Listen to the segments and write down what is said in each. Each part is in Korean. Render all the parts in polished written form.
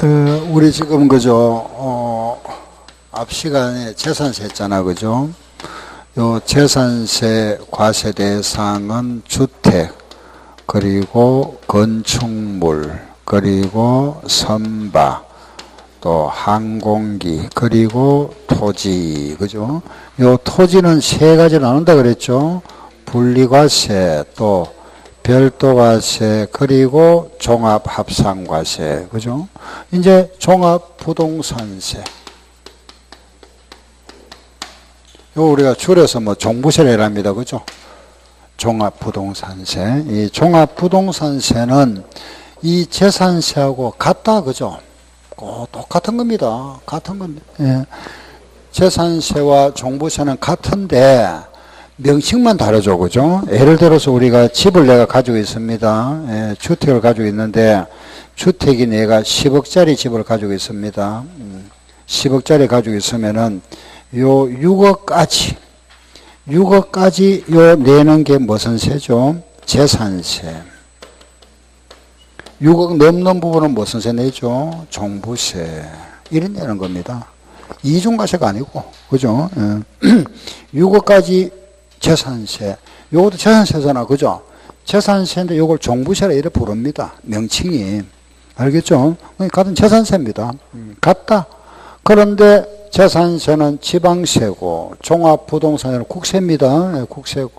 우리 지금 그죠? 앞 시간에 재산세 했잖아, 그죠? 요 재산세 과세 대상은 주택, 그리고 건축물, 그리고 선박, 또 항공기, 그리고 토지, 그죠? 요 토지는 세 가지로 나눈다 그랬죠? 분리과세, 또 별도과세, 그리고 종합합산과세, 그죠? 이제 종합부동산세. 요 우리가 줄여서 뭐 종부세를 합니다, 그죠? 종합부동산세. 이 종합부동산세는 이 재산세하고 같다, 그죠? 똑같은 겁니다. 같은 겁니다. 예. 재산세와 종부세는 같은데 명칭만 다르죠, 그죠? 예를 들어서 우리가 집을 내가 가지고 있습니다. 예, 주택을 가지고 있는데 주택이 내가 10억짜리 집을 가지고 있습니다. 10억짜리 가지고 있으면은 요 6억까지 요 내는 게 무슨 세죠? 재산세. 6억 넘는 부분은 무슨 세 내죠? 종부세. 이런 내는 겁니다. 이중과세가 아니고, 그죠? 6억까지 재산세. 요것도 재산세잖아, 그죠? 재산세인데 요걸 종부세라 이렇게 부릅니다. 명칭이. 알겠죠? 같은 재산세입니다. 같다. 그런데 재산세는 지방세고 종합부동산은 국세입니다. 국세고.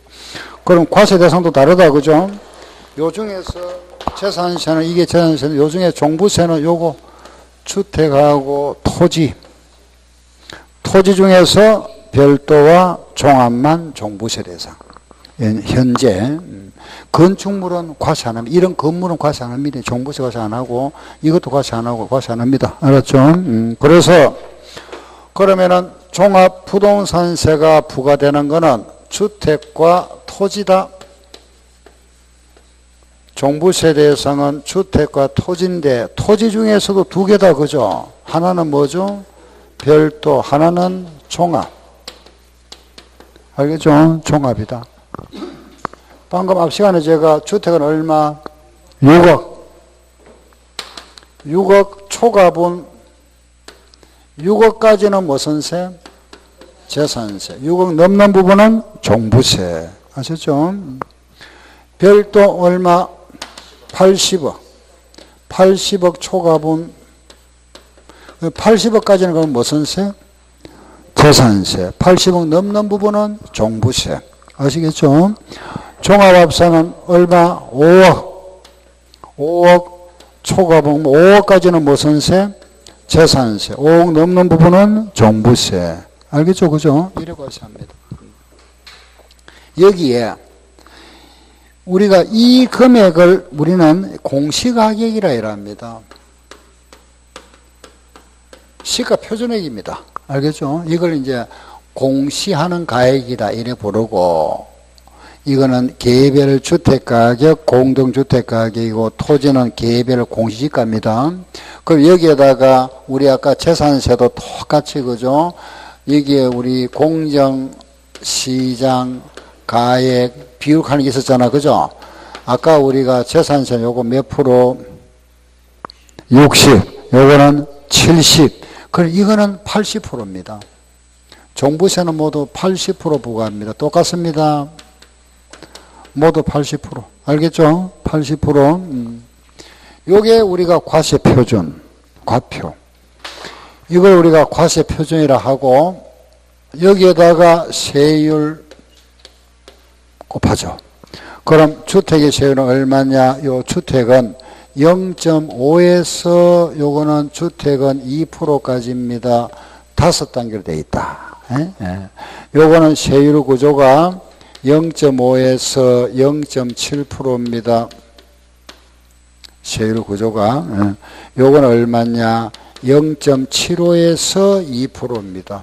그럼 과세 대상도 다르다, 그죠? 요 중에서 재산세는 이게 재산세는 요 중에 종부세는 요거 주택하고 토지 중에서 별도와 종합만 종부세 대상. 현재 건축물은 과세 안 합니다. 이런 건물은 과세 안 합니다. 종부세 과세 안 하고 이것도 과세 안 하고 과세 안 합니다. 알았죠? 그래서 그러면은 종합부동산세가 부과되는 거는 주택과 토지다. 종부세 대상은 주택과 토지인데 토지 중에서도 두 개다, 그죠? 하나는 뭐죠? 별도, 하나는 종합. 알겠죠? 종합이다. 방금 앞 시간에 제가 주택은 얼마? 6억 초과분 6억까지는 무슨 세? 재산세. 6억 넘는 부분은 종부세. 아셨죠? 별도 얼마? 80억 초과분 80억까지는 그럼 무슨 세? 재산세. 80억 넘는 부분은 종부세. 아시겠죠? 종합합산은 얼마? 5억 초과분 5억까지는 무슨 세? 재산세. 5억 넘는 부분은 종부세. 알겠죠? 그죠? 이래고 합니다. 여기에 우리가 이 금액을 우리는 공시가격이라 합니다. 시가 표준액입니다. 알겠죠? 이걸 이제 공시하는 가액이다 이래 부르고, 이거는 개별 주택가격, 공동주택가격이고 토지는 개별 공시지가입니다. 그럼 여기에다가 우리 아까 재산세도 똑같이, 그죠? 여기에 우리 공정, 시장, 가액, 비율하는 게 있었잖아, 그죠? 아까 우리가 재산세 요거 몇 프로? 60, 요거는 70. 그럼 이거는 80%입니다. 종부세는 모두 80% 부과합니다. 똑같습니다. 모두 80%. 알겠죠? 80%. 요게 우리가 과세 표준, 과표. 이걸 우리가 과세 표준이라 하고, 여기에다가 세율 곱하죠. 그럼 주택의 세율은 얼마냐? 요 주택은 0.5에서 요거는 주택은 2%까지입니다. 5단계로 되어 있다. 요거는 세율 구조가 0.5에서 0.7%입니다. 세율 구조가. 요건 얼마냐? 0.75에서 2%입니다.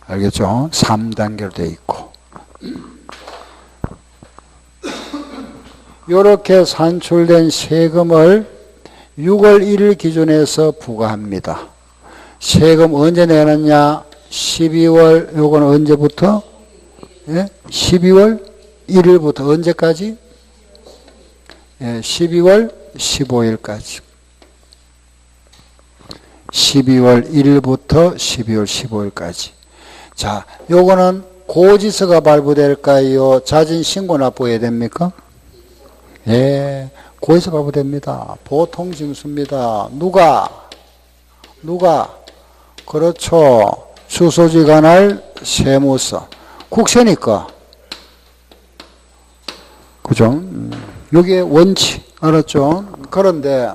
알겠죠? 3단계로 되어 있고. 이렇게 산출된 세금을 6월 1일 기준에서 부과합니다. 세금 언제 내느냐? 12월, 요건 언제부터? 예? 12월 1일부터 언제까지? 예, 12월 15일까지. 12월 1일부터 12월 15일까지. 자, 요거는 고지서가 발부될까요? 자진 신고 납부해야 됩니까? 예, 고지서 발부됩니다. 보통 징수입니다. 누가? 그렇죠. 주소지 관할 세무서. 국세니까. 그죠? 여기에 원칙. 알았죠? 그런데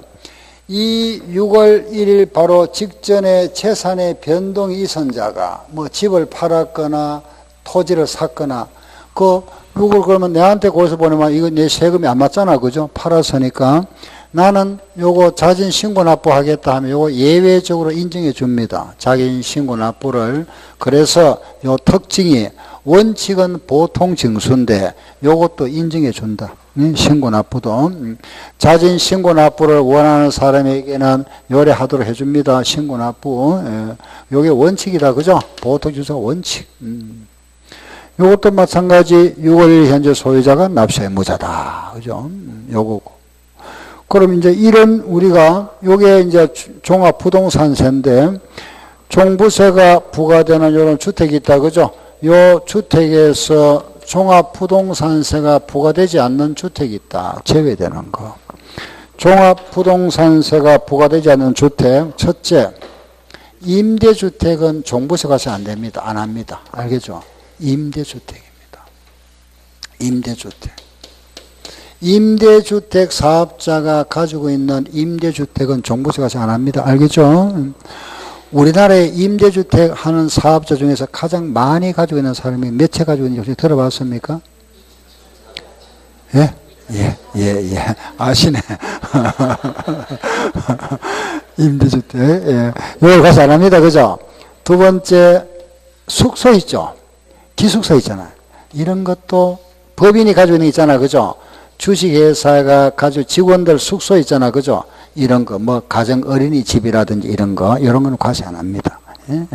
이 6월 1일 바로 직전에 재산의 변동이 있은 자가 뭐 집을 팔았거나 토지를 샀거나 이걸 그러면 내한테 고지서 보내면 이거 내 세금이 안 맞잖아. 그죠? 팔았으니까 나는 요거 자진 신고 납부하겠다 하면 요거 예외적으로 인정해 줍니다. 자진 신고 납부를. 그래서 요 특징이 원칙은 보통 징수인데 요것도 인정해 준다. 신고 납부도. 자진 신고 납부를 원하는 사람에게는 요래하도록 해줍니다. 신고 납부. 요게 원칙이다. 그죠? 보통 징수가 원칙. 요것도 마찬가지 6월 1일 현재 소유자가 납세 의무자다. 그죠? 요거고. 그럼 이제 이런 우리가 요게 이제 종합부동산세인데 종부세가 부과되는 이런 주택이 있다. 그죠? 요 주택에서 종합부동산세가 부과되지 않는 주택이 있다. 제외되는 거. 종합부동산세가 부과되지 않는 주택. 첫째, 임대주택은 종부세가 안 됩니다. 안 합니다. 알겠죠? 임대주택입니다. 임대주택 사업자가 가지고 있는 임대주택은 종부세가 안 합니다. 알겠죠? 우리나라에 임대주택 하는 사업자 중에서 가장 많이 가지고 있는 사람이 몇 채 가지고 있는지 혹시 들어봤습니까? 예? 아시네. 임대주택, 예. 이걸 가서 안 합니다. 그죠? 두 번째, 숙소 있죠? 기숙사 있잖아요. 이런 것도 법인이 가지고 있는 게 있잖아. 그죠? 주식회사가 가지고 직원들 숙소 있잖아. 그죠? 이런 거, 뭐, 가정 어린이집이라든지 이런 거, 이런 거는 과세 안 합니다. 예?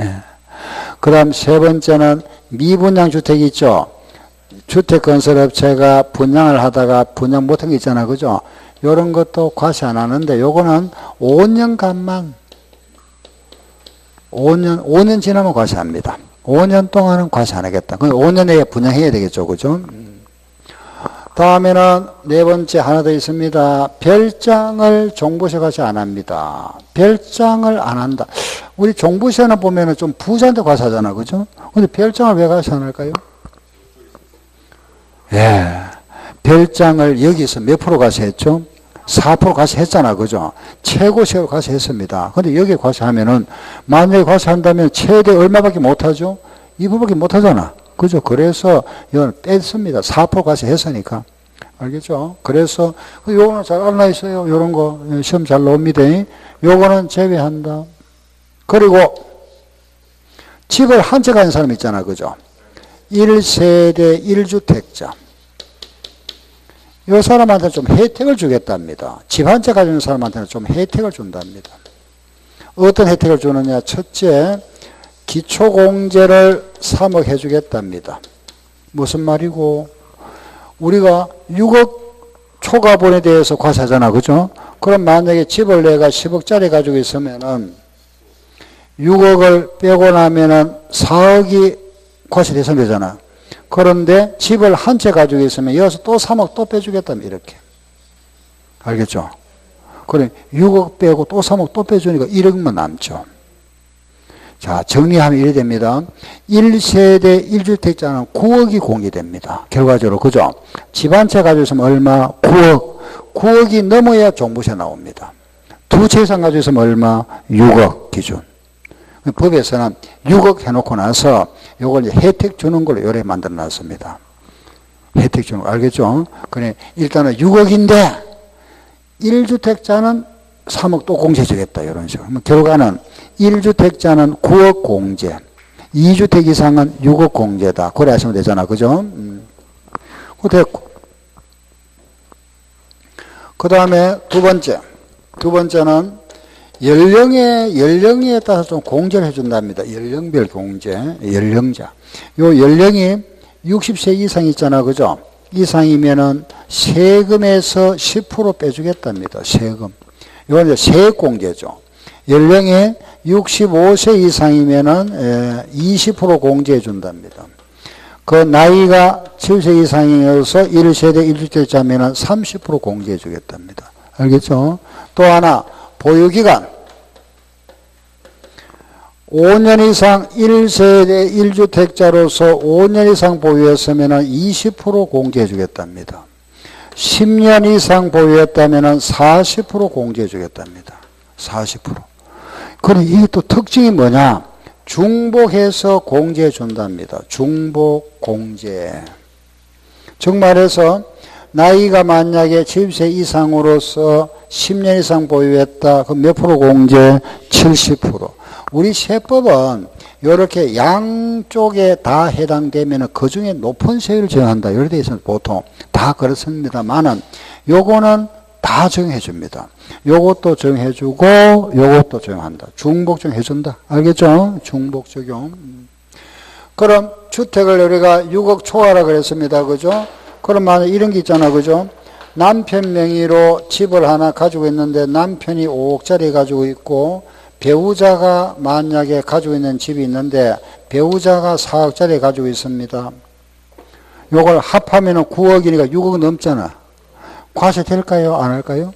그 다음 세 번째는 미분양 주택이 있죠? 주택건설업체가 분양을 하다가 분양 못한 게 있잖아. 그죠? 이런 것도 과세 안 하는데, 요거는 5년간만, 5년 지나면 과세합니다. 5년 동안은 과세 안 하겠다. 5년 내에 분양해야 되겠죠. 그죠? 다음에는 네 번째 하나 더 있습니다. 별장을 종부세 과세 안 합니다. 별장을 안 한다. 우리 종부세는 보면은 좀 부자한테 과세하잖아. 그죠? 근데 별장을 왜 과세 안 할까요? 예. 별장을 여기서 몇 프로 과세했죠? 4% 과세했잖아. 그죠? 최고세율 과세했습니다. 근데 여기에 과세하면은, 만약에 과세한다면 최대 얼마밖에 못하죠? 2%밖에 못하잖아. 그죠? 그래서 이건 뺐습니다. 4% 과세했으니까. 알겠죠? 그래서 요거는 잘 알아 있어요. 요런 거 시험 잘 나옵니다. 요거는 제외한다. 그리고 집을 한 채 가진 사람 있잖아. 그죠? 1세대 1주택자. 요 사람한테 좀 혜택을 주겠답니다. 집 한 채 가지는 사람한테는 좀 혜택을 준답니다. 어떤 혜택을 주느냐? 첫째, 기초공제를 3억 해주겠답니다. 무슨 말이고? 우리가 6억 초과분에 대해서 과세하잖아. 그죠? 그럼 만약에 집을 내가 10억짜리 가지고 있으면은 6억을 빼고 나면은 4억이 과세 대상되잖아. 그런데 집을 한 채 가지고 있으면 여기서 또 3억 또 빼주겠다면 이렇게. 알겠죠? 그래 6억 빼고 또 3억 또 빼주니까 1억만 남죠. 자, 정리하면 이래 됩니다. 1세대 1주택자는 9억이 공개됩니다. 결과적으로. 그죠? 집 한 채 가지고 있으면 얼마? 9억. 9억이 넘어야 종부세 나옵니다. 두 채 이상 가지고 있으면 얼마? 6억 기준. 법에서는 6억 해놓고 나서 요걸 이제 혜택 주는 걸로 요래 만들어 놨습니다. 혜택 주는 거. 알겠죠? 그래, 일단은 6억인데 1주택자는 3억 또 공제 주겠다. 이런 식으로. 결과는 1주택자는 9억 공제, 2주택 이상은 6억 공제다. 그래 하시면 되잖아. 그죠? 됐고. 그 다음에 두 번째는 연령에 따라서 좀 공제를 해준답니다. 연령별 공제, 연령자. 요 연령이 60세 이상 있잖아. 그죠? 이상이면은 세금에서 10% 빼주겠답니다. 세금. 이건 이제 세액공제죠. 연령이 65세 이상이면은 20% 공제해 준답니다. 그 나이가 7세 이상이어서 1세대 1주택자면은 30% 공제해 주겠답니다. 알겠죠? 또 하나, 보유기간. 5년 이상 1세대 1주택자로서 5년 이상 보유했으면 20% 공제해 주겠답니다. 10년 이상 보유했다면 40% 공제해 주겠답니다. 40%. 그럼 이게 또 특징이 뭐냐? 중복해서 공제해 준답니다. 중복 공제. 즉 말해서 나이가 만약에 70세 이상으로서 10년 이상 보유했다. 그럼 몇 프로 공제? 70%. 우리 세법은 이렇게 양쪽에 다 해당되면 그 중에 높은 세율을 정한다. 이렇게 되어 있으면 보통 다 그렇습니다만은 요거는 다 정해 줍니다. 요것도 정해 주고 요것도 정한다. 중복 정해 준다. 알겠죠? 중복 적용. 그럼 주택을 우리가 6억 초과라 그랬습니다. 그죠? 그럼 만약 이런 게 있잖아. 그죠? 남편 명의로 집을 하나 가지고 있는데 남편이 5억짜리 가지고 있고 배우자가 만약에 가지고 있는 집이 있는데 배우자가 4억짜리 가지고 있습니다. 요걸 합하면 9억이니까 6억 넘잖아. 과세 될까요? 안 할까요?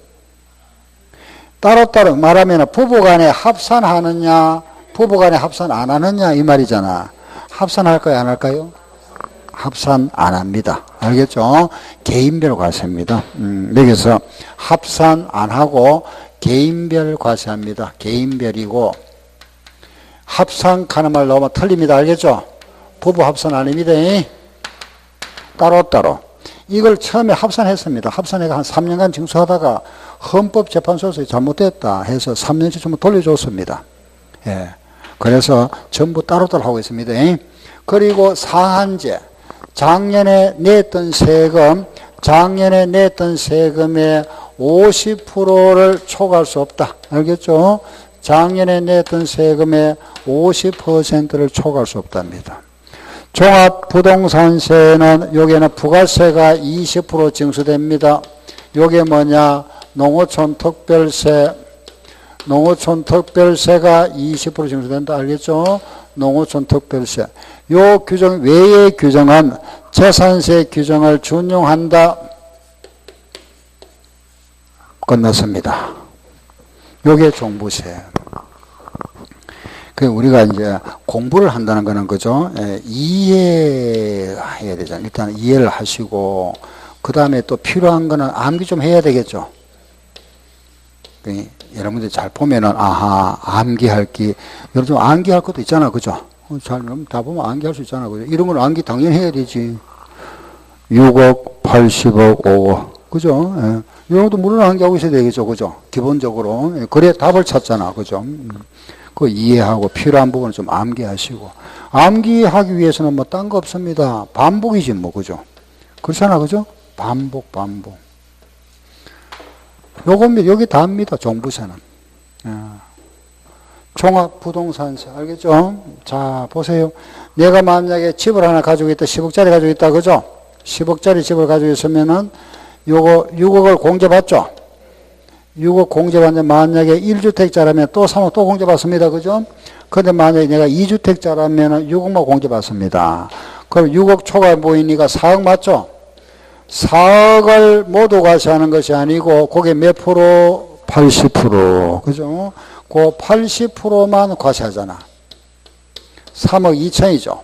따로따로 말하면 부부간에 합산하느냐 부부간에 합산 안 하느냐 이 말이잖아. 합산할까요? 안 할까요? 합산 안 합니다. 알겠죠? 개인별 과세입니다. 여기서 합산 안 하고 개인별 과세합니다. 개인별이고 합산하는 말 나오면 틀립니다. 알겠죠? 부부 합산 아닙니다. 따로따로. 이걸 처음에 합산했습니다. 합산해가 한 3년간 징수하다가 헌법재판소에서 잘못됐다 해서 3년치 좀 돌려줬습니다. 예. 그래서 전부 따로따로 하고 있습니다. 그리고 상한제. 작년에 냈던 세금의 50%를 초과할 수 없다. 알겠죠? 작년에 냈던 세금의 50%를 초과할 수 없답니다. 종합부동산세는 여기에는 부가세가 20% 징수됩니다. 요게 뭐냐? 농어촌 특별세가 20% 징수된다. 알겠죠? 농어촌 특별세. 요 규정 외의 규정은 재산세 규정을 준용한다. 끝났습니다. 요게 종부세. 그 우리가 이제 공부를 한다는 거는 그죠? 이해해야 되잖아요. 일단 이해를 하시고 그 다음에 또 필요한 거는 암기 좀 해야 되겠죠. 여러분들 잘 보면은 아하 암기할 게 여러분 좀 암기할 것도 있잖아. 그죠? 잘 다 보면 암기할 수 있잖아. 그죠? 이런 건 암기 당연히 해야 되지. 6억, 80억, 5억. 그죠? 예. 이런 것도 물론 암기하고 있어야 되겠죠. 그죠? 기본적으로. 예. 그래 답을 찾잖아. 그죠? 그 이해하고 필요한 부분은 좀 암기하시고. 암기하기 위해서는 뭐 딴 거 없습니다. 반복이지 뭐. 그죠? 그렇잖아. 그죠? 반복. 요겁니다. 여기 다입니다. 종부세는. 종합부동산세. 알겠죠? 자, 보세요. 내가 만약에 집을 하나 가지고 있다. 10억짜리 가지고 있다. 그죠? 10억짜리 집을 가지고 있으면은 요거 6억을 공제받죠? 6억 공제받는데 만약에 1주택자라면 또 3억 또 공제받습니다. 그죠? 근데 만약에 내가 2주택자라면 6억만 공제받습니다. 그럼 6억 초과 보이니까 4억 맞죠? 4억을 모두 과세하는 것이 아니고 그게 몇 프로? 80%. 그죠? 그 80%만 과세하잖아. 3억 2천이죠.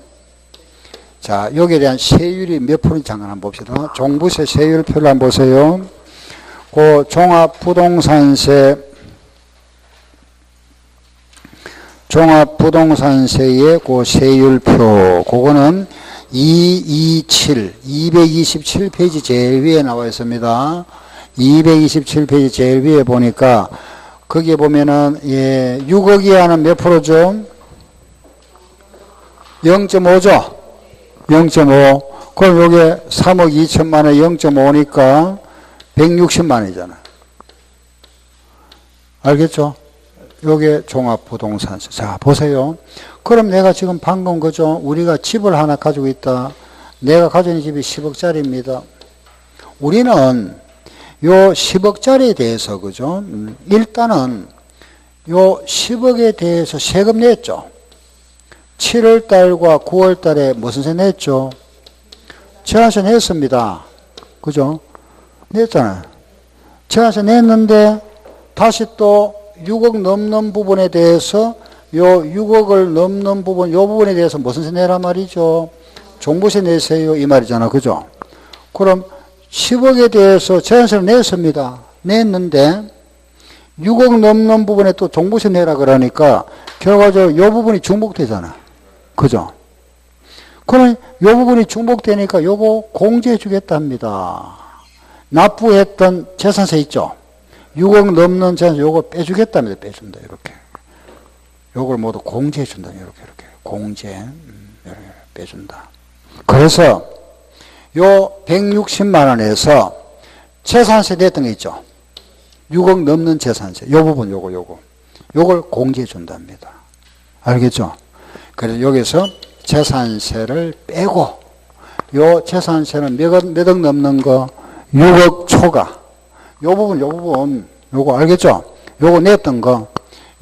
자, 여기에 대한 세율이 몇 프로인지 잠깐 한번 봅시다. 종부세 세율표를 한번 보세요. 그 종합부동산세의 그 세율표, 그거는 227페이지 제일 위에 나와 있습니다. 227페이지 제일 위에 보니까, 거기에 보면은, 6억 이하는 몇 프로죠? 0.5죠? 0.5. 그럼 요게 3억 2천만에 0.5니까 160만 원이잖아. 알겠죠? 요게 종합부동산세. 자, 보세요. 그럼 내가 지금 방금 그죠? 우리가 집을 하나 가지고 있다. 내가 가지고 있는 집이 10억짜리입니다. 우리는 요 10억짜리에 대해서 그죠? 일단은 요 10억에 대해서 세금 냈죠. 7월 달과 9월 달에 무슨 세 냈죠? 재산세 냈습니다. 그죠? 냈잖아요. 재산세 냈는데 다시 또 6억 넘는 부분에 대해서 요 6억을 넘는 부분, 요 부분에 대해서 무슨 세 내란 말이죠? 종부세 내세요. 이 말이잖아. 그죠? 그럼 10억에 대해서 재산세를 냈습니다. 냈는데 6억 넘는 부분에 또 종부세 내라 그러니까 결과적으로 요 부분이 중복되잖아. 그죠? 그럼 요 부분이 중복되니까 요거 공제해 주겠다 합니다. 납부했던 재산세 있죠? 6억 넘는 재산세 요거 빼주겠다 합니다. 빼준다. 이렇게. 요걸 모두 공제해 준다. 이렇게. 공제. 이렇게 빼준다. 그래서 요 160만 원에서 재산세 냈던 게 있죠? 6억 넘는 재산세. 요 부분 요걸 공제해 준답니다. 알겠죠? 그래서 여기서 재산세를 빼고 요 재산세는 몇 억 넘는 거 6억 초과 요 부분 요거 알겠죠? 요거 냈던 거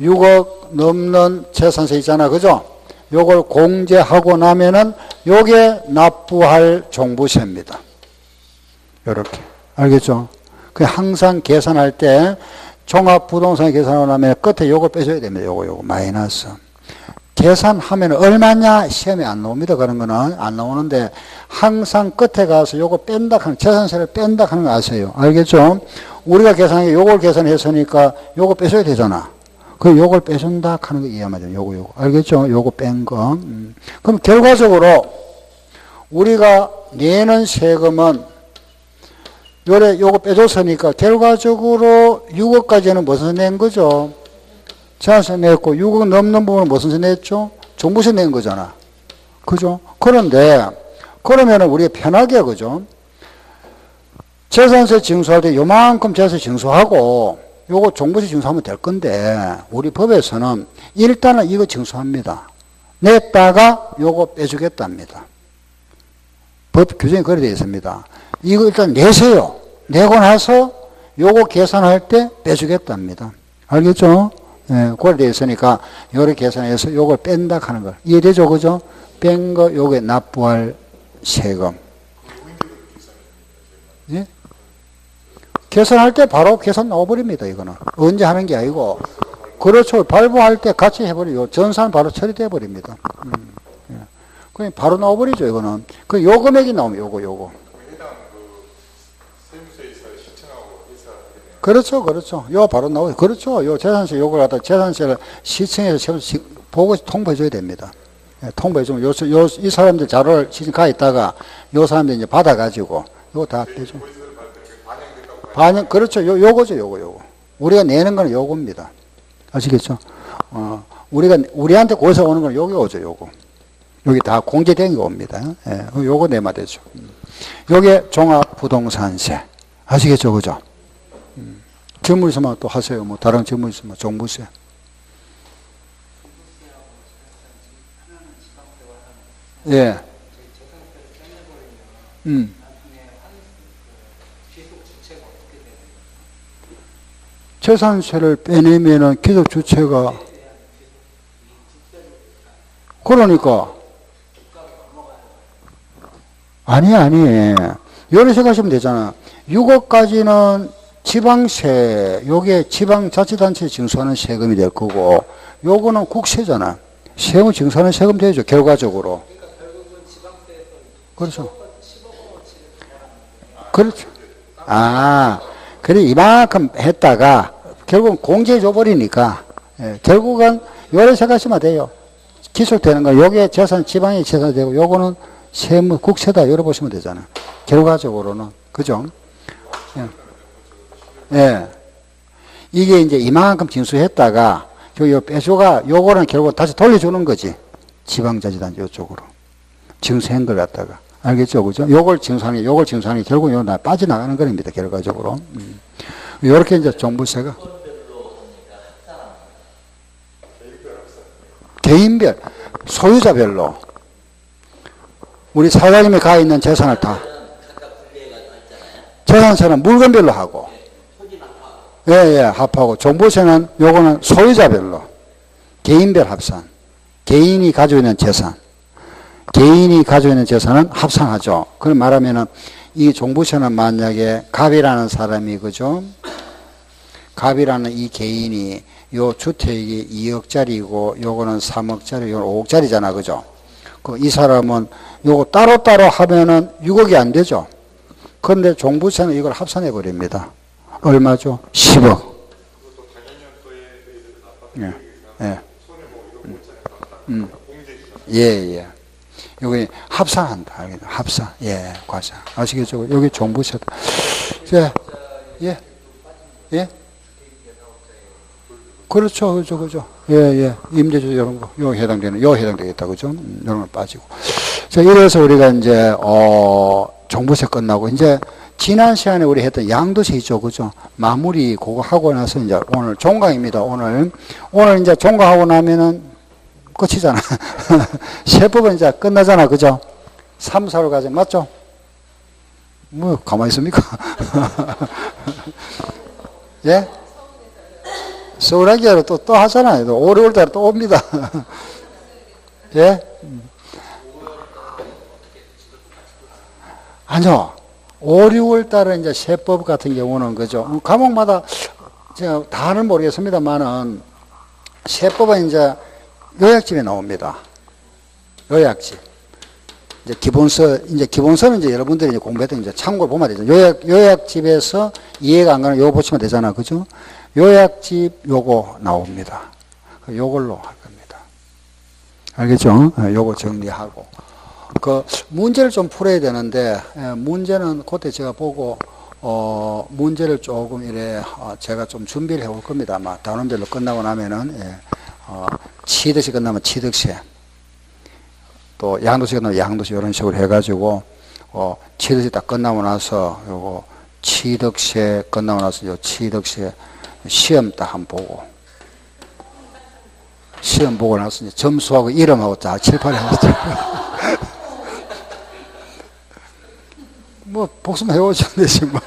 6억 넘는 재산세 있잖아. 그죠? 요걸 공제하고 나면은 요게 납부할 종부세입니다. 요렇게. 알겠죠? 그 항상 계산할 때 종합부동산 계산하고 나면 끝에 요걸 빼줘야 됩니다. 요거 마이너스. 계산하면 얼마냐? 시험에 안 나옵니다. 그런 거는 안 나오는데 항상 끝에 가서 요거 뺀다 하는, 재산세를 뺀다 하는 거 아세요? 알겠죠? 우리가 계산하기 요걸 계산했으니까 요거 빼줘야 되잖아. 그 요걸 빼준다 하는 거 이해하면 돼요. 요거. 알겠죠? 요거 뺀 거. 그럼 결과적으로 우리가 내는 세금은 요거 빼줬으니까 결과적으로 6억까지는 무슨 낸 거죠? 재산세 냈고 6억 넘는 부분은 무슨 세 냈죠? 종부세 낸 거잖아. 그죠? 그런데 그러면은 우리가 편하게 그죠? 재산세 징수할 때 요만큼 재산세 징수하고 요거 종부세 징수하면 될 건데 우리 법에서는 일단은 이거 징수합니다. 냈다가 요거 빼주겠답니다. 법 규정이 그래 되어 있습니다. 이거 일단 내세요. 내고 나서 요거 계산할 때 빼주겠답니다. 알겠죠? 예, 그래 되어 있으니까 요렇게 계산해서 요걸 뺀다 하는 거. 이해되죠? 그죠? 뺀 거 요게 납부할 세금. 예? 계산할 때 바로 계산 나와버립니다. 이거는 언제 하는 게 아니고 그렇죠. 발부할 때 같이 해버려요. 전산 바로 처리돼 버립니다. 예. 그냥 바로 나와버리죠. 이거는 그 요 금액이 나오면 요거. 그렇죠. 요 바로 나오죠. 그렇죠. 요 재산세 요걸 갖다 재산세를 시청에서 보고 통보해줘야 됩니다. 예, 통보해주면 이 사람들 자료를 시청 가 있다가 요 사람들 이제 받아가지고 요거 다 빼줘. 반영, 그렇죠. 요거죠. 요거. 우리가 내는 거는 요겁니다. 아시겠죠? 우리한테 거기서 오는 건 요게 오죠. 요거. 여기 다 공제된 게 옵니다. 예, 요거 내면 되죠. 요게 종합부동산세. 아시겠죠? 그죠? 질문 있으면 또 하세요. 뭐, 다른 질문 있으면 종부세. 예. 재산세를 빼내면은 기속 주체가 그러니까 아니 이렇게 생각하시면 되잖아. 6억까지는 지방세, 요게 지방자치단체에 징수하는 세금이 될 거고 요거는 국세잖아. 세금 징수하는 세금 되죠. 결과적으로. 그렇죠. 그래 이만큼 했다가 결국은 공제해 줘버리니까 결국은 요래 생각하시면 돼요. 기술되는 거 요게 재산 지방의 재산이 되고 요거는 세무 국세다 이래 보시면 되잖아. 결과적으로는 그죠? 예. 이게 이제 이만큼 징수했다가 요 빼줘가 요거는 결국 다시 돌려주는 거지. 지방자치단체 요쪽으로 징수한 걸 갖다가 알겠죠, 그죠? 요걸 징수하는 게 결국 요 빠져나가는 겁니다. 결과적으로. 요렇게 이제 종부세가 개인별, 소유자별로 우리 사장님이 가 있는 재산을 다 재산세는 물건별로 하고 예, 예, 합하고 종부세는 요거는 소유자별로 개인별 합산. 개인이 가지고 있는 재산. 개인이 가지고 있는 재산은 합산하죠. 그럼 말하면은 이 종부세는 만약에 갑이라는 사람이 그죠? 갑이라는 이 개인이 요 주택이 2억짜리고 요거는 3억짜리, 요거는 5억짜리잖아. 그죠? 이 사람은 요거 따로따로 하면은 6억이 안 되죠. 그런데 종부세는 이걸 합산해 버립니다. 얼마죠? 10억. 예. 예. 예, 예. 여기 합산한다. 합산. 예, 과장. 아시겠죠? 여기 종부세다. 자, 예. 예. 그렇죠, 그렇죠, 그렇죠. 예, 예. 임대주 이런 거, 요 해당되는, 요 해당되겠다, 그죠? 이런 건 빠지고. 자, 이래서 우리가 이제, 종부세 끝나고, 이제, 지난 시간에 우리 했던 양도세 있죠, 그죠? 마무리 그거 하고 나서 이제 오늘 종강입니다, 오늘. 오늘 이제 종강하고 나면은 끝이잖아. 세법은 이제 끝나잖아, 그죠? 3, 4로 가자, 맞죠? 뭐, 가만히 있습니까? 예? 서울학기로 또 하잖아요. 5, 6월 달에 또 옵니다. 예? 아니요. 5, 6월 달에 이제 세법 같은 경우는 그죠. 과목마다 제가 다는 모르겠습니다만은 세법은 이제 요약집에 나옵니다. 요약집. 이제 기본서는 이제 여러분들이 이제 공부했던 이제 참고를 보면 되죠. 요약집에서 이해가 안 가는 요거 보시면 되잖아. 그죠? 요약집 요거 나옵니다. 요걸로 할 겁니다. 알겠죠? 요거 정리하고. 그 문제를 좀 풀어야 되는데 문제는 그때 제가 보고 문제를 조금 이래 제가 좀 준비를 해올 겁니다. 아마 단원별로 끝나고 나면은 취득시 끝나면 취득세 또 양도시 끝나면 양도시 이런 식으로 해가지고 취득시 딱 끝나고 나서 요거 취득세 끝나고 나서 요 취득세 시험 딱 한번 보고 시험 보고 나서 이제 점수하고 이름하고 딱 칠판에 하죠. 뭐 복습 해오시면 되지 뭐.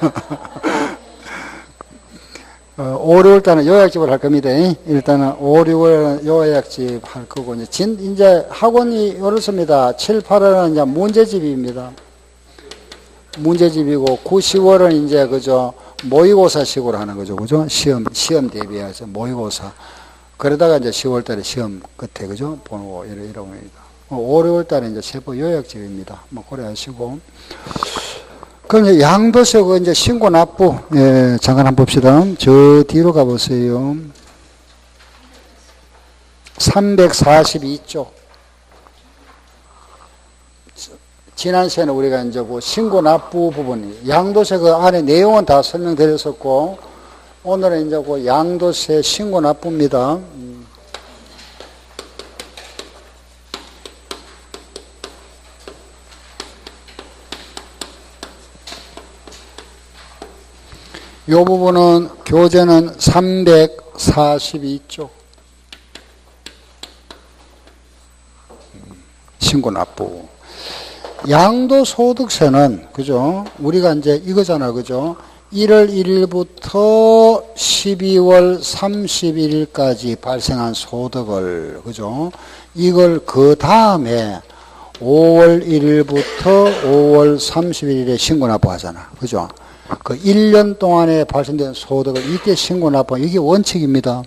5, 6월 달은 요약집을 할 겁니다. 일단은 5, 6월 요약집 할 거고 이제 학원이 이렇습니다. 7, 8월은 이제 문제집입니다. 문제집이고 9, 10월은 이제 그죠 모의고사식으로 하는 거죠, 그죠? 시험 대비해서 모의고사. 그러다가 이제 10월 달에 시험 끝에 그죠 보고 이런 겁니다. 5, 6월 달에 이제 세부 요약집입니다. 뭐 그래 하시고. 그럼 이제 양도세 그 이제 신고 납부 예, 잠깐 한번 봅시다. 저 뒤로 가보세요. 342쪽. 지난 시간에 우리가 이제 그 신고 납부 부분이 양도세 그 안에 내용은 다 설명드렸었고 오늘은 이제 그 양도세 신고 납부입니다. 이 부분은 교재는 342쪽 신고 납부. 양도소득세는 그죠? 우리가 이제 이거잖아, 그죠? 1월 1일부터 12월 31일까지 발생한 소득을 그죠? 이걸 그 다음에 5월 1일부터 5월 31일에 신고 납부하잖아, 그죠? 그 1년 동안에 발생된 소득을 이때 신고 납부, 이게 원칙입니다.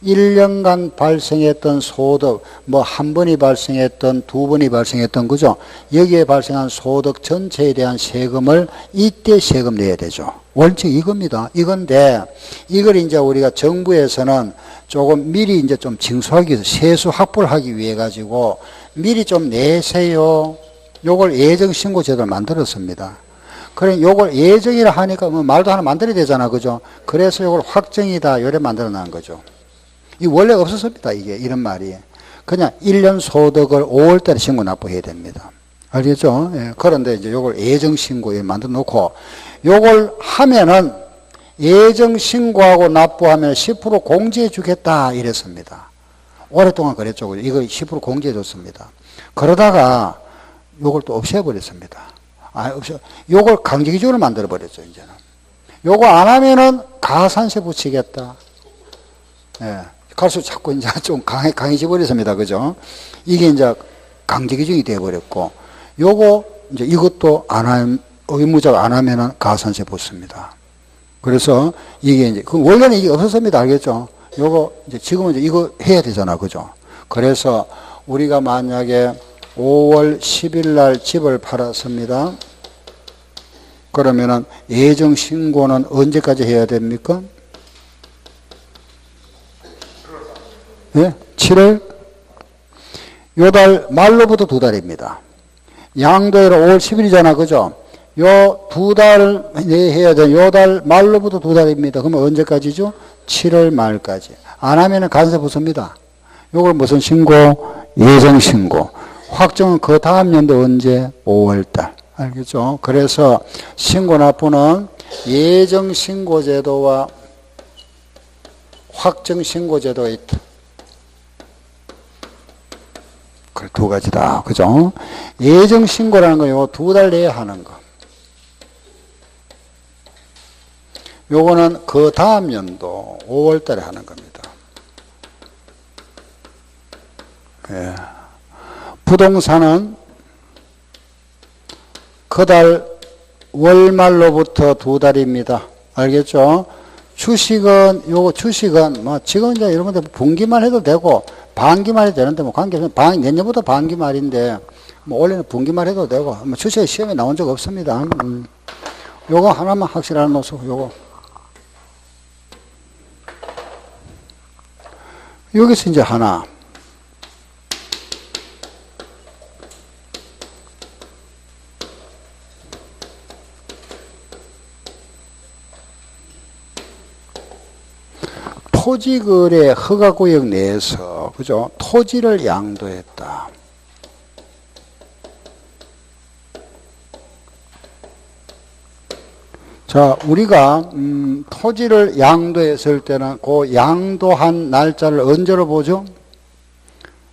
1년간 발생했던 소득, 뭐 한 번이 발생했던 두 번이 발생했던 그죠? 여기에 발생한 소득 전체에 대한 세금을 이때 세금 내야 되죠. 원칙 이겁니다. 이건데 이걸 이제 우리가 정부에서는 조금 미리 이제 좀 징수하기 위해서 세수 확보를 하기 위해 가지고 미리 좀 내세요. 요걸 예정 신고 제도를 만들었습니다. 그래, 요걸 예정이라 하니까 뭐 말도 하나 만들어야 되잖아. 그죠? 그래서 요걸 확정이다. 요래 만들어 놓은 거죠. 이 원래 없었습니다. 이게, 이런 말이. 그냥 1년 소득을 5월 달에 신고 납부해야 됩니다. 알겠죠? 예. 그런데 이제 요걸 예정 신고에 만들어 놓고, 요걸 하면은 예정 신고하고 납부하면 10% 공제해 주겠다. 이랬습니다. 오랫동안 그랬죠. 이거 10% 공제해 줬습니다. 그러다가 요걸 또 없애버렸습니다. 요걸 강제 기준으로 만들어버렸죠, 이제는. 요거 안 하면은 가산세 붙이겠다. 예. 갈수록 자꾸 이제 좀 강해져 버렸습니다. 그죠? 이게 이제 강제 기준이 되어버렸고, 요거 이제 이것도 의무자가 안 하면은 가산세 붙습니다. 그래서 이게 이제, 원래는 이게 없었습니다. 알겠죠? 요거 이제 지금은 이제 이거 해야 되잖아. 그죠? 그래서 우리가 만약에 5월 10일 날 집을 팔았습니다. 그러면은 예정 신고는 언제까지 해야 됩니까? 예? 7월? 요 달 말로부터 2달입니다. 양도일은 5월 10일이잖아. 그죠? 요 2달 내에 해야 돼. 요 달 말로부터 2달입니다. 그러면 언제까지죠? 7월 말까지. 안 하면은 가산세 붙습니다. 요걸 무슨 신고? 예정 신고. 확정은 그 다음 연도 언제? 5월 달. 알겠죠? 그래서 신고납부는 예정 신고제도와 확정 신고제도가 있다. 그 두 가지다. 그죠? 예정 신고라는 건 요거 2달 내에 하는 거. 요거는 그 다음 연도 5월 달에 하는 겁니다. 예. 부동산은 그달 월말로부터 2달입니다. 알겠죠? 주식은, 뭐, 지금 이제 여러분들 분기만 해도 되고, 반기만 해도 되는데, 뭐, 관계없어요. 내년부터 반기 말인데, 뭐, 원래는 분기만 해도 되고, 뭐, 주식에 시험에 나온 적 없습니다. 요거 하나만 확실한 노수, 요거. 여기서 이제 하나. 토지거래 허가구역 내에서, 그죠? 토지를 양도했다. 자, 우리가, 토지를 양도했을 때는 그 양도한 날짜를 언제로 보죠?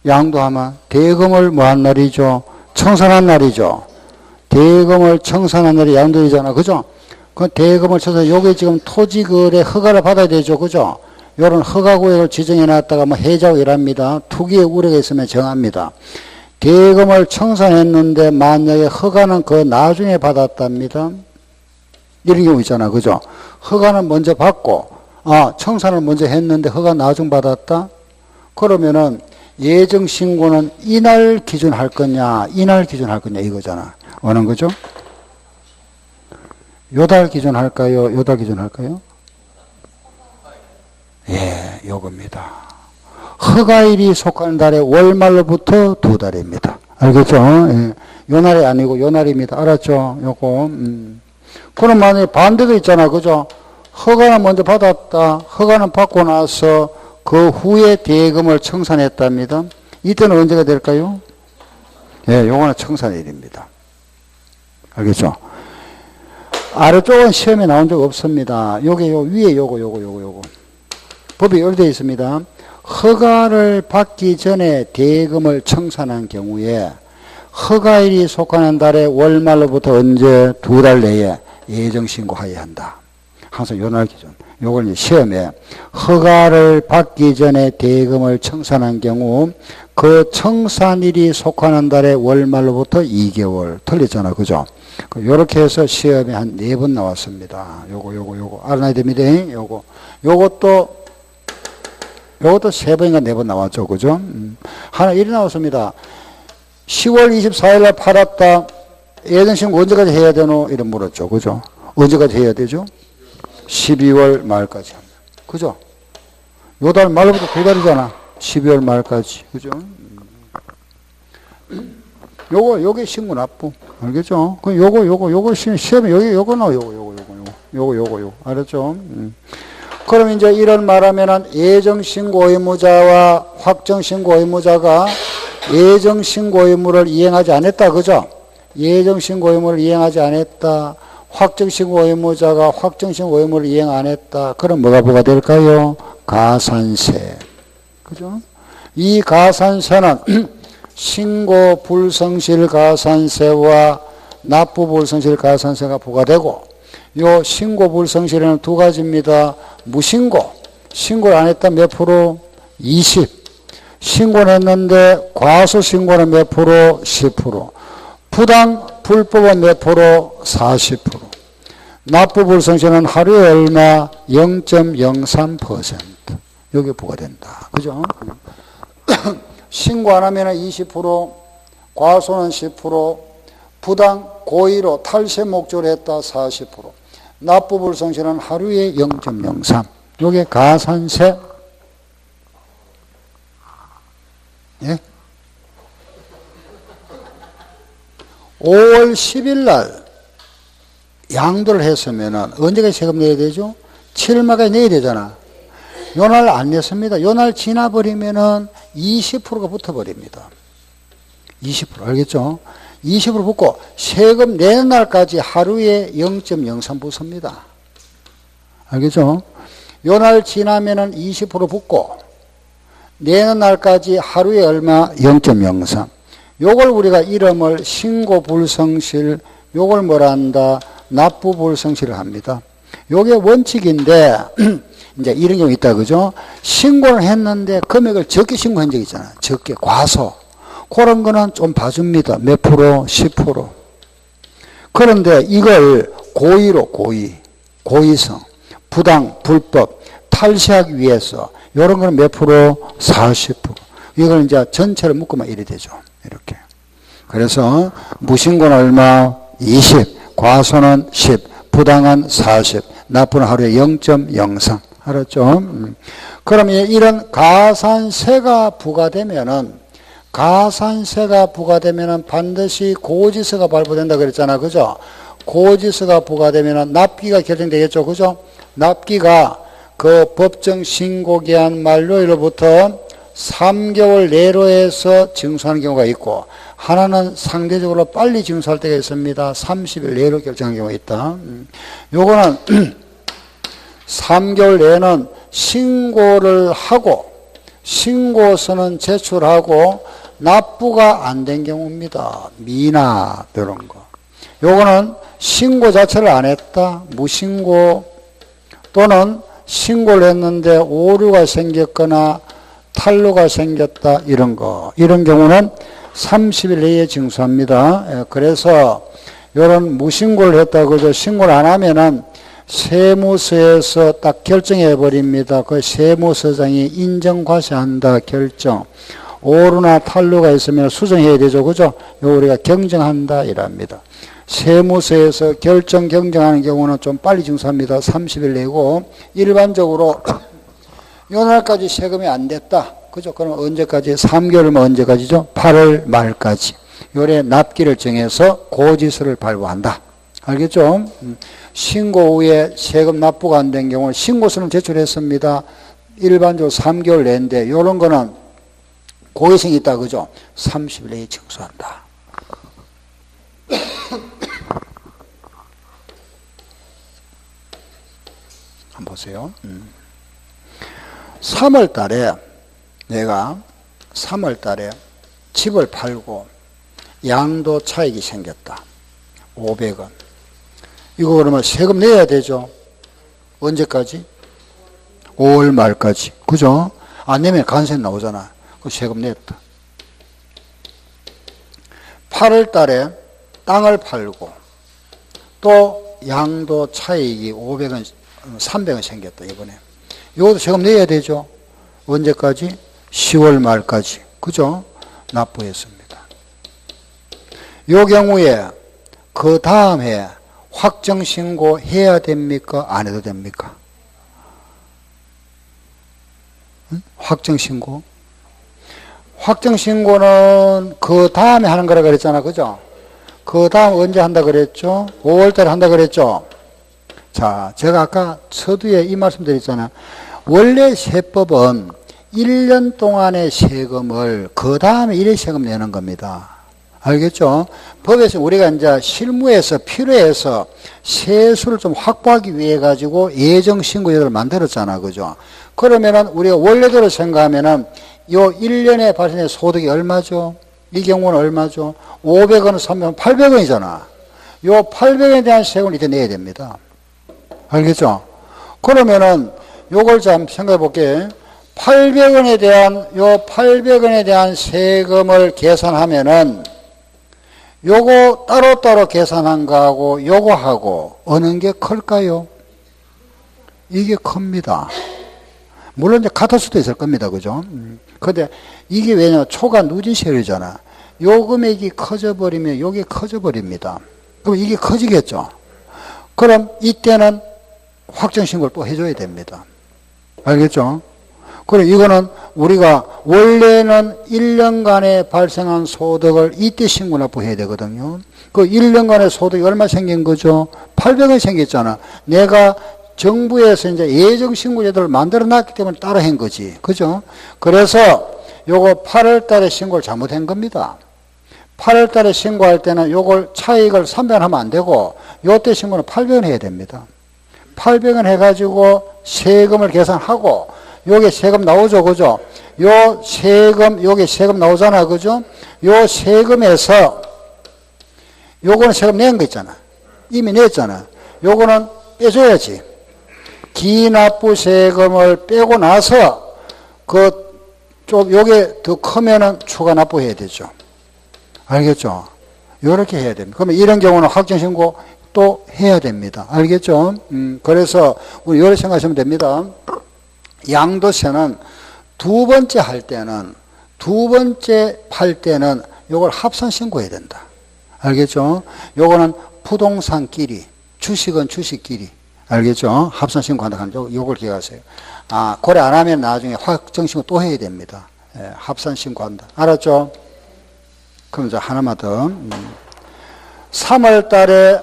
양도하면 대금을 뭐한 날이죠? 청산한 날이죠. 대금을 청산한 날이 양도이잖아. 그죠? 그 대금을 쳐서 요게 지금 토지거래 허가를 받아야 되죠. 그죠? 요런 허가구역을 지정해 놨다가 뭐 해자구역이랍니다. 투기의 우려가 있으면 정합니다. 대금을 청산했는데 만약에 허가는 그 나중에 받았답니다. 이런 경우 있잖아. 그죠? 허가는 먼저 받고, 청산을 먼저 했는데 허가 나중 받았다? 그러면은 예정 신고는 이날 기준 할 거냐, 이날 기준 할 거냐 이거잖아. 어느 거죠? 요달 기준 할까요? 요달 기준 할까요? 예, 요겁니다. 허가일이 속하는 달에 월말로부터 2달입니다. 알겠죠? 예. 요 날이 아니고 요 날입니다. 알았죠? 요거. 그럼 만약에 반대도 있잖아. 그죠? 허가는 먼저 받았다. 허가는 받고 나서 그 후에 대금을 청산했답니다. 이때는 언제가 될까요? 예, 요거는 청산일입니다. 알겠죠? 아래쪽은 시험에 나온 적 없습니다. 요게 위에 요거. 법이 이렇게 되어 있습니다. 허가를 받기 전에 대금을 청산한 경우에 허가일이 속하는 달에 월말로부터 언제 2달 내에 예정신고하여야 한다. 항상 요 날 기준. 요걸 이제 시험에 허가를 받기 전에 대금을 청산한 경우 그 청산일이 속하는 달에 월말로부터 2개월. 틀렸잖아. 그죠? 요렇게 해서 시험에 한 4번 나왔습니다. 요거. 알아놔야 됩니다. 요것도 3번인가 4번 나왔죠. 그죠? 하나 일이 나왔습니다. 10월 24일 날 팔았다. 예정신고 언제까지 해야 되노? 이런 물었죠. 그죠? 언제까지 해야 되죠? 12월 말까지 합니다. 그죠? 요 달 말로부터 2달이잖아. 12월 말까지. 그죠? 요게 신고납부. 알겠죠? 그럼 요거 시험에 요거 나와. 요거. 알았죠? 그럼 이제 이런 말하면은 예정신고 의무자와 확정신고 의무자가 예정신고 의무를 이행하지 않았다. 그죠? 예정신고 의무를 이행하지 않았다. 확정신고 의무자가 확정신고 의무를 이행 안 했다. 그럼 뭐가 될까요? 가산세. 그죠? 이 가산세는 신고 불성실 가산세와 납부 불성실 가산세가 부과되고 요 신고 불성실에는 두 가지입니다. 무신고, 신고를 안 했다 몇 프로? 20. 신고를 했는데 과소 신고는 몇 프로? 10%. 부당 불법은 몇 프로? 40%. 납부 불성실은 하루에 얼마? 0.03%. 여기 부과된다. 그죠? 신고 안 하면 20%, 과소는 10%, 부당 고의로 탈세 목적으로 했다 40%. 납부 불성실은 하루에 0.03. 요게 가산세. 예? 5월 10일 날 양도를 했으면은 언제까지 세금 내야 되죠? 7일마까지 내야 되잖아. 요 날 안 냈습니다. 요 날 지나버리면은 20%가 붙어버립니다. 20% 알겠죠? 20% 붙고 세금 내는 날까지 하루에 0.03 붙습니다. 알겠죠? 요 날 지나면은 20% 붙고 내는 날까지 하루에 얼마? 0.03. 요걸 우리가 이름을 신고불성실, 요걸 뭐라 한다? 납부불성실을 합니다. 요게 원칙인데 이제 이런 경우 있다 그죠? 신고를 했는데 금액을 적게 신고한 적 있잖아요. 적게 과소. 그런 거는 좀 봐줍니다. 몇 프로? 10%. 그런데 이걸 고의로 고의성, 부당, 불법, 탈세하기 위해서 이런 거는 몇 프로? 40%. 이걸 이제 전체를 묶으면 이래 되죠. 이렇게. 그래서 무신고는 얼마? 20, 과소는 10, 부당은 40, 납부는 하루에 0.03. 알았죠? 그러면 이런 가산세가 부과되면은 반드시 고지서가 발부된다 그랬잖아. 그죠? 고지서가 부과되면은 납기가 결정되겠죠. 그죠? 납기가 그 법정 신고기한 만료일로부터 3개월 내로 해서 징수하는 경우가 있고, 하나는 상대적으로 빨리 징수할 때가 있습니다. 30일 내로 결정하는 경우가 있다. 요거는 3개월 내에는 신고를 하고, 신고서는 제출하고, 납부가 안 된 경우입니다. 미납, 이런 거. 요거는 신고 자체를 안 했다. 무신고 또는 신고를 했는데 오류가 생겼거나 탈루가 생겼다. 이런 거. 이런 경우는 30일 내에 징수합니다. 그래서 이런 무신고를 했다. 그죠? 신고를 안 하면은 세무서에서 딱 결정해 버립니다. 그 세무서장이 인정과세한다. 결정. 오류나 탈루가 있으면 수정해야 되죠. 그죠? 요 우리가 경정한다. 이랍니다. 세무서에서 결정 경정하는 경우는 좀 빨리 징수합니다. 30일 내고, 일반적으로 요 날까지 세금이 안 됐다. 그죠? 그럼 언제까지? 3개월이면 언제까지죠? 8월 말까지. 요래 납기를 정해서 고지서를 발부한다. 알겠죠? 신고 후에 세금 납부가 안 된 경우는 신고서는 제출했습니다. 일반적으로 3개월 내인데 요런 거는 고의성이 있다. 그죠? 30일 내에 징수한다. 한번 보세요. 3월 달에 내가 3월 달에 집을 팔고 양도 차익이 생겼다. 500원. 이거 그러면 세금 내야 되죠. 언제까지? 5월 말까지. 그죠? 안 내면 관세 나오잖아. 그 세금 냈다. 8월 달에 땅을 팔고 또 양도 차익이 500원, 300원 생겼다. 이번에. 이것도 세금 내야 되죠. 언제까지? 10월 말까지. 그죠? 납부했습니다. 이 경우에 그 다음 해 확정신고 해야 됩니까? 안 해도 됩니까? 확정신고? 확정신고는 그 다음에 하는 거라 그랬잖아. 그죠? 그 다음 언제 한다 그랬죠? 5월 달에 한다 그랬죠? 자, 제가 아까 서두에 이 말씀 드렸잖아요. 원래 세법은 1년 동안의 세금을 그 다음에 1회 세금 내는 겁니다. 알겠죠? 법에서 우리가 이제 실무에서 필요해서 세수를 좀 확보하기 위해 가지고 예정신고제도를 만들었잖아. 그죠? 그러면은 우리가 원래대로 생각하면은 요 1년에 발생된 소득이 얼마죠? 이 경우는 얼마죠? 500원, 300원, 800원이잖아. 요 800원에 대한 세금을 이때 내야 됩니다. 알겠죠? 그러면은 요걸 좀 생각해 볼게. 800원에 대한 세금을 계산하면은 요거 따로따로 계산한 거하고 요거하고 어느 게 클까요? 이게 큽니다. 물론 이제 같을 수도 있을 겁니다. 그죠? 근데 이게 왜냐면 초과 누진 세율이잖아. 요 금액이 커져 버리면 요게 커져 버립니다. 그럼 이게 커지겠죠? 그럼 이때는 확정신고를 또 해줘야 됩니다. 알겠죠? 그럼 이거는 우리가 원래는 1년간에 발생한 소득을 이때 신고 납부해야 되거든요. 그 1년간의 소득이 얼마 생긴 거죠? 800원 생겼잖아. 내가 정부에서 이제 예정신고 제도를 만들어 놨기 때문에 따라 한 거지. 그죠? 그래서 요거 8월 달에 신고를 잘못한 겁니다. 8월 달에 신고할 때는 요걸 차익을 300원 하면 안 되고 요때 신고는 800원 해야 됩니다. 800원 해가지고 세금을 계산하고 요게 세금 나오죠. 그죠? 요 세금, 요게 세금 나오잖아. 그죠? 요 세금에서 요거는 세금 낸 거 있잖아. 이미 냈잖아. 요거는 빼줘야지. 기납부 세금을 빼고 나서 요게 더 크면은 추가 납부해야 되죠. 알겠죠? 요렇게 해야 됩니다. 그러면 이런 경우는 확정신고 또 해야 됩니다. 알겠죠? 그래서 우리 요렇게 생각하시면 됩니다. 양도세는 두 번째 팔 때는 요걸 합산 신고해야 된다. 알겠죠? 요거는 부동산끼리, 주식은 주식끼리. 알겠죠? 합산 신고한다 하는 요걸 기억하세요. 아, 고려 안 하면 나중에 확정 신고 또 해야 됩니다. 예, 합산 신고한다. 알았죠? 그럼 이제 하나만 더. 3월 달에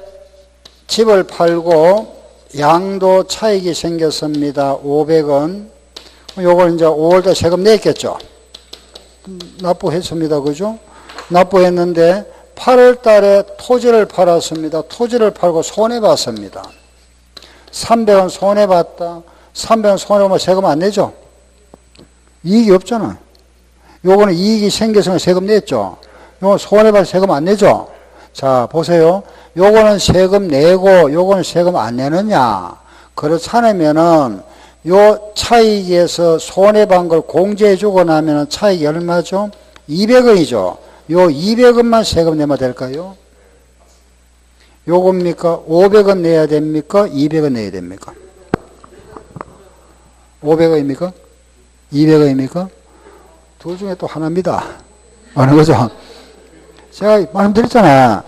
집을 팔고 양도 차익이 생겼습니다. 500원. 요걸 이제 5월달 세금 냈겠죠. 납부했습니다. 그죠? 납부했는데 8월 달에 토지를 팔았습니다. 토지를 팔고 손해봤습니다. 300원 손해봤다. 300원 손해보면 세금 안 내죠? 이익이 없잖아. 요거는 이익이 생겼으면 세금 냈죠. 요건 손해봐서 세금 안 내죠? 자, 보세요. 요거는 세금 내고 요거는 세금 안 내느냐? 그렇지 않으면은 요 차익에서 손해본 걸 공제해주고 나면은 차익이 얼마죠? 200원이죠. 요 200원만 세금 내면 될까요? 요겁니까? 500원 내야 됩니까? 200원 내야 됩니까? 500원입니까? 200원입니까? 둘 중에 또 하나입니다. 어느 거죠? 제가 말씀드렸잖아요.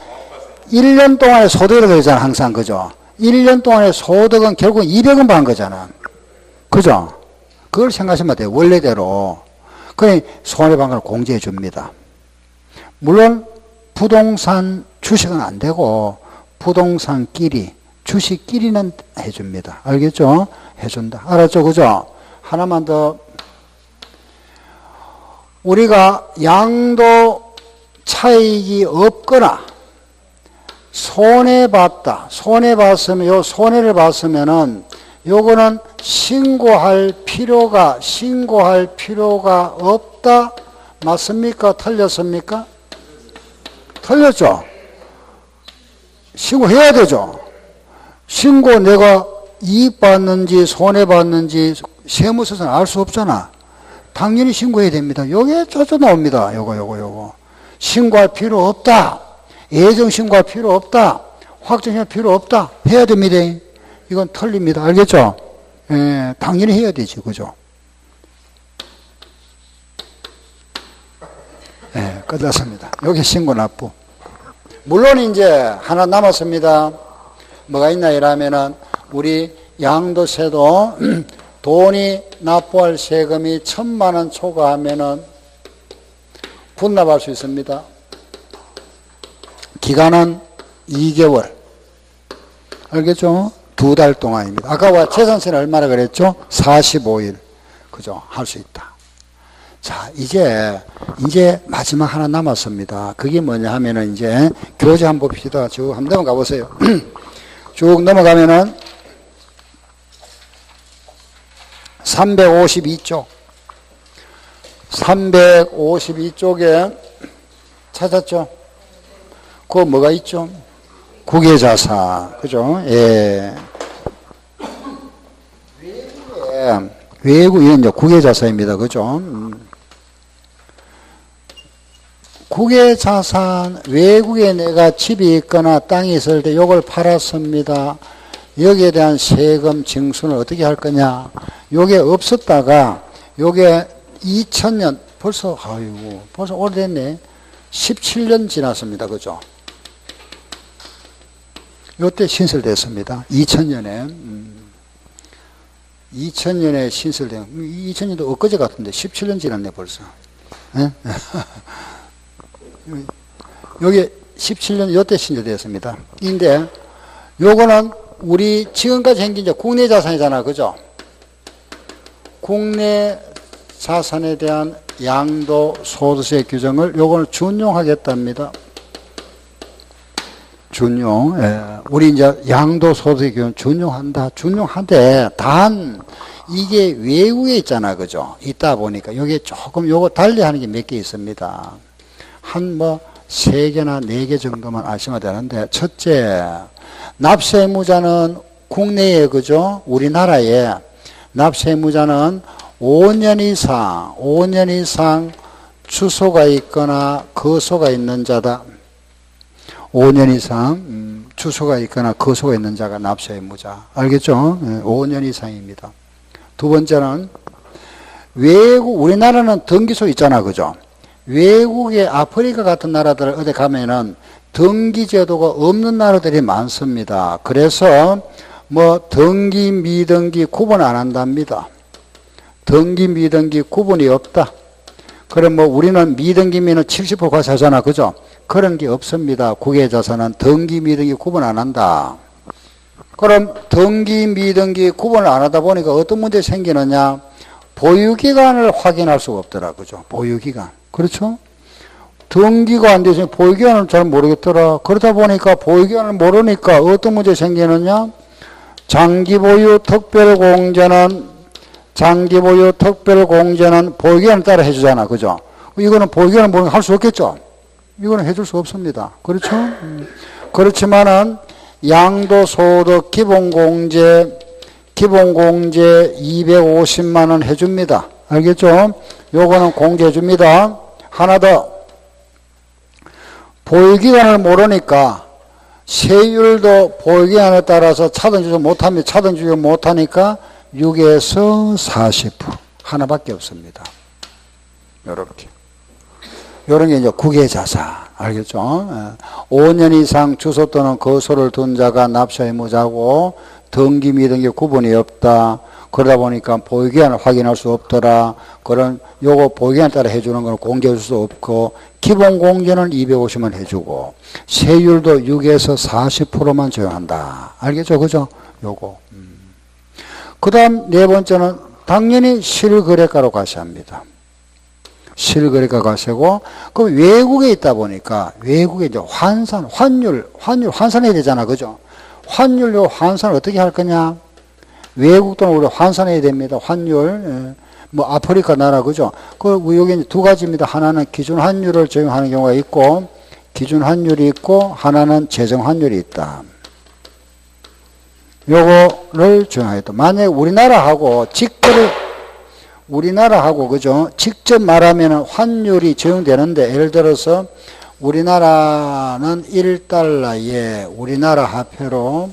1년 동안의 소득이라고 그러잖아, 항상. 그죠? 1년 동안의 소득은 결국 200원 받은 거잖아. 그죠? 그걸 생각하시면 돼요. 원래대로. 그러니 손해본 걸 공제해 줍니다. 물론 부동산 주식은 안 되고 부동산끼리, 주식끼리는 해줍니다. 알겠죠? 해준다. 알았죠? 그죠? 하나만 더. 우리가 양도 차익이 없거나 손해봤다. 손해봤으면, 손해를 봤으면은 요거는 신고할 필요가 없다. 맞습니까? 틀렸습니까? 틀렸죠? 신고해야 되죠? 신고 내가 이익 받는지 손해받는지 세무서에서는 알 수 없잖아. 당연히 신고해야 됩니다. 요게 짜져 나옵니다. 요거. 신고할 필요 없다. 예정 신고할 필요 없다. 확정할 필요 없다. 해야 됩니다. 이건 틀립니다. 알겠죠? 예, 당연히 해야 되지. 그죠? 예, 끝났습니다. 여기 신고 납부. 물론 이제 하나 남았습니다. 뭐가 있나 이러면은 우리 양도세도 돈이 납부할 세금이 1,000만 원 초과하면은 분납할 수 있습니다. 기간은 2개월. 알겠죠? 2달 동안입니다. 아까 재산세는 얼마나 그랬죠? 45일. 그죠? 할 수 있다. 자, 이제 마지막 하나 남았습니다. 그게 뭐냐 하면은 이제 교재 한번 봅시다. 쭉 한번 넘어가 보세요. 쭉 넘어가면은 352쪽. 352쪽에 찾았죠? 그거 뭐가 있죠? 국외자산. 그죠? 예. 외국, 이건 이제 국외자산입니다. 그죠? 국외자산, 외국에 내가 집이 있거나 땅이 있을 때 요걸 팔았습니다. 여기에 대한 세금 징수는 어떻게 할 거냐? 요게 없었다가, 요게 2000년, 벌써 오래됐네. 17년 지났습니다. 그죠? 요때 신설됐습니다. 2000년에. 2000년에 신설된, 2000년도 엊그제 같은데 17년 지났네 벌써. 예? 여기 17년 요때 신설됐습니다. 근데 요거는 우리 지금까지 생긴 이제 국내 자산이잖아. 그죠? 국내 자산에 대한 양도소득세 규정을 요걸 준용하겠답니다. 준용. 예. 우리 이제 양도소득세 규정 준용한다. 준용한데, 단, 이게 외국에 있잖아. 그죠? 있다 보니까, 요게 조금 요거 달리 하는 게 몇 개 있습니다. 한 3개나 4개 정도만 아시면 되는데, 첫째, 납세무자는 국내에, 그죠? 우리나라에 납세무자는 5년 이상 주소가 있거나 거소가 있는 자다. 5년 이상 주소가 있거나 거소가 있는 자가 납세무자. 알겠죠? 5년 이상입니다. 두 번째는 우리나라는 등기소 있잖아. 그죠? 외국의 아프리카 같은 나라들 어디 가면은 등기제도가 없는 나라들이 많습니다. 그래서 등기, 미등기 구분 안 한답니다. 등기, 미등기 구분이 없다. 그럼 우리는 미등기면은 70% 과세하잖아. 그죠? 그런 게 없습니다. 국외자산은 등기, 미등기 구분 안 한다. 그럼 등기, 미등기 구분을 안 하다 보니까 어떤 문제 생기느냐? 보유기간을 확인할 수가 없더라. 그죠? 보유기간. 그렇죠? 등기가 안 돼서 보유기간을 잘 모르겠더라. 그러다 보니까 보유기간을 모르니까 어떤 문제 생기느냐? 장기보유 특별공제는 보유기간을 따라 해주잖아. 그죠? 이거는 보유기간을 모르면 할 수 없겠죠? 이거는 해줄 수 없습니다. 그렇죠? 그렇지만은 양도소득 기본공제 250만원 해줍니다. 알겠죠? 요거는 공제해줍니다. 하나 더. 보유기간을 모르니까 세율도 보유기간에 따라서 차등주지 못합니다. 차등주지 못하니까 6에서 40% 하나밖에 없습니다. 요렇게. 요런 게 이제 국외자산. 알겠죠? 5년 이상 주소 또는 거소를 둔 자가 납세 의무자고 등기 미등기 구분이 없다. 그러다 보니까 보유기간을 확인할 수 없더라. 요거 보유기간 따라 해주는 건 공개할 수 없고 기본 공제는 250만 해주고 세율도 6에서 40%만 적용한다. 알겠죠? 그죠? 요거. 그 다음 네 번째는 당연히 실거래가로 과세합니다. 실거래가 과세고, 그 외국에 있다 보니까, 외국에 이제 환율 환산해야 되잖아. 그죠? 환율, 환산을 어떻게 할 거냐? 외국 돈을 우리 환산해야 됩니다. 환율. 아프리카 나라, 그죠? 여기 이제 두 가지입니다. 하나는 기준 환율을 적용하는 경우가 있고, 기준 환율이 있고, 하나는 재정 환율이 있다. 요거를 적용하겠다. 만약에 우리나라하고, 그죠? 직접 말하면 환율이 적용되는데, 예를 들어서, 우리나라는 1달러에 우리나라 화폐로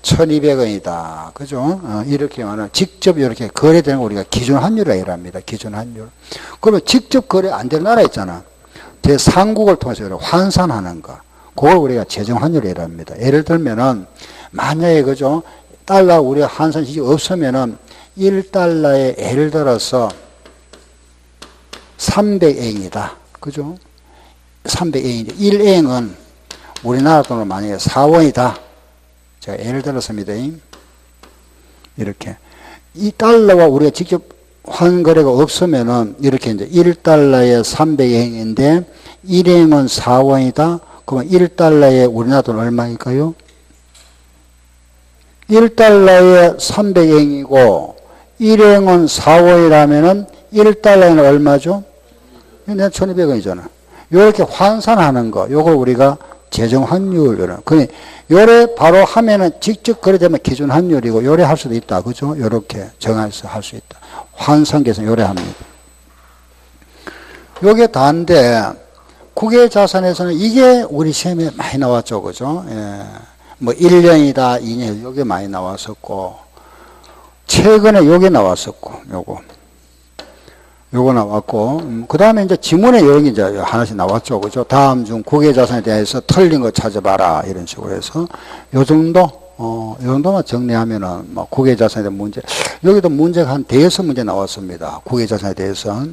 1200원이다. 그죠? 이렇게 말하면 직접 이렇게 거래되는 거 우리가 기준 환율이라고 합니다. 기준 환율. 그러면 직접 거래 안 되는 나라 있잖아. 제3국을 통해서 환산하는 거. 그걸 우리가 재정 환율이라고 합니다. 예를 들면은, 만약에, 그죠? 달러 우리가 환산 시기 없으면은, 1달러에 예를 들어서 300엔이다. 그죠? 300엔인데 1엔은 우리나라 돈으로 만약에 4원이다. 제가 예를 들었습니다. 이렇게. 이 달러와 우리가 직접 환거래가 없으면은 이렇게 이제 1달러에 300엔인데 1엔은 4원이다. 그러면 1달러에 우리나라 돈 얼마일까요? 1달러에 300엔이고 1엔은 4원이라면은 1달러에는 얼마죠? 내가 1200원이잖아. 요렇게 환산하는 거, 요걸 우리가 재정 환율, 이런. 그니, 요래 바로 하면은 직접 거래되면 기준 환율이고, 요래 할 수도 있다. 그죠? 요렇게 정해서 할 수 있다. 환산계산 요래 합니다. 요게 다인데, 국외 자산에서는 이게 우리 시험에 많이 나왔죠. 그죠? 예. 뭐, 1년이다, 2년, 요게 많이 나왔었고, 최근에 요게 나왔었고, 요거 나왔고, 그 다음에 이제 지문에 여기 이제 하나씩 나왔죠. 그죠? 다음 중 국외 자산에 대해서 틀린 거 찾아봐라. 이런 식으로 해서, 요 정도만 정리하면은, 뭐, 국외 자산에 대한 문제, 여기도 문제가 한 5문제 나왔습니다. 국외 자산에 대해서.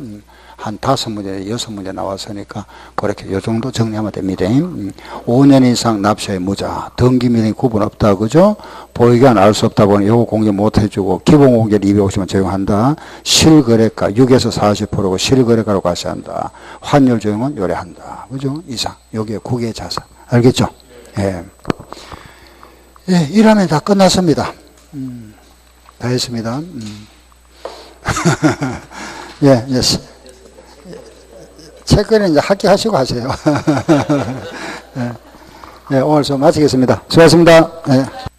한 5문제, 6문제 나왔으니까, 그렇게 요 정도 정리하면 됩니다. 5년 이상 납세의 무자, 등기미등이 구분 없다, 그죠? 보유기한 알 수 없다 보니 요거 공개 못 해주고, 기본 공개를 250원 적용한다. 실거래가 6에서 40%고 실거래가로 과세한다. 환율 적용은 요래한다. 그죠? 이상. 여기에 국외 자산. 알겠죠? 예. 예, 1화면 다 끝났습니다. 다 했습니다. 예, 예. 책거리는 이제 합격하시고 하세요. 예, 예, 오늘 수업 마치겠습니다. 수고하셨습니다. 예.